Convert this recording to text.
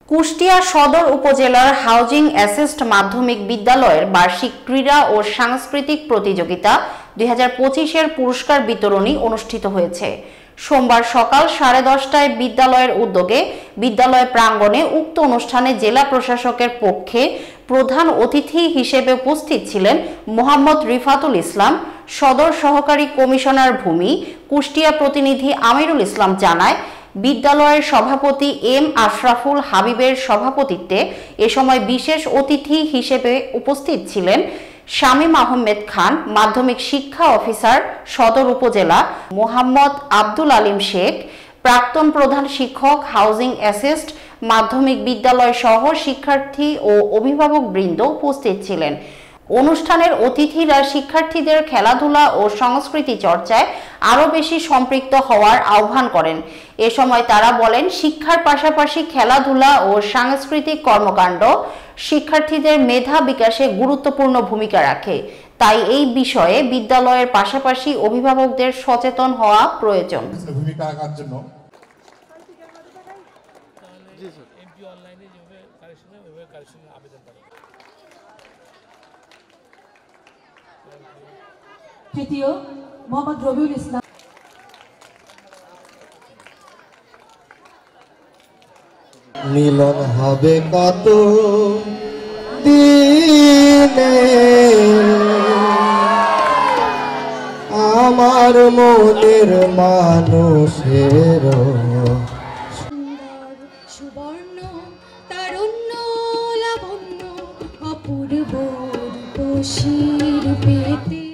কুষ্টিয়া সদর উপজেলার housing assist মাধ্যমিক বিদ্যালয়ের বার্ষিক ক্রীড়া ও সাংস্কৃতিক প্রতিযোগিতা 2025-এর পুরস্কার বিতরণী অনুষ্ঠিত হয়েছে। সোমবার সকাল 10:30টায় বিদ্যালয়ের উদ্যোগে বিদ্যালয় প্রাঙ্গণে উক্ত অনুষ্ঠানে জেলা প্রশাসকের পক্ষে প্রধান অতিথি হিসেবে উপস্থিত ছিলেন মোহাম্মদ রিফাতুল ইসলাম, সদর সহকারী কমিশনার ভূমি, কুষ্টিয়া প্রতিনিধি আমিরুল ইসলাম জানায়, বিদ্যালয়ের সভাপতি এম আশরাফুল হাবিবের সভাপতিত্বে এ সময় বিশেষ অতিথি হিসেবে উপস্থিত ছিলেন শামীম আহমেদ খান, মাধ্যমিক শিক্ষা অফিসার সদর উপজেলা, মোহাম্মদ আব্দুল আলিম শেখ, প্রাক্তন প্রধান শিক্ষক হাউজিং অ্যাসিস্ট মাধ্যমিক বিদ্যালয় সহ শিক্ষার্থী ও অভিভাবক বৃন্দ উপস্থিত ছিলেন। অনুষ্ঠানের অতিথিরা শিক্ষার্থীদের খেলাধুলা ও সংস্কৃতি চর্চায় আরও বেশি সম্পৃক্ত হওয়ার আহ্বান করেন। এ সময় তারা বলেন, শিক্ষার পাশাপাশি খেলাধুলা ও সাংস্কৃতিক কর্মকাণ্ড শিক্ষার্থীদের মেধা বিকাশে গুরুত্বপূর্ণ ভূমিকা রাখে। তাই এই বিষয়ে বিদ্যালয়ের পাশাপাশি অভিভাবকদের সচেতন হওয়া প্রয়োজন। তৃতীয় মোহাম্মদ রবিউল ইসলাম। মিলন হবে কত দিনে আমার মনের মানুষের সুন্দর সুবর্ণ তারুণ্য লাবণ্য অপূর্ব রূপসী রূপেতে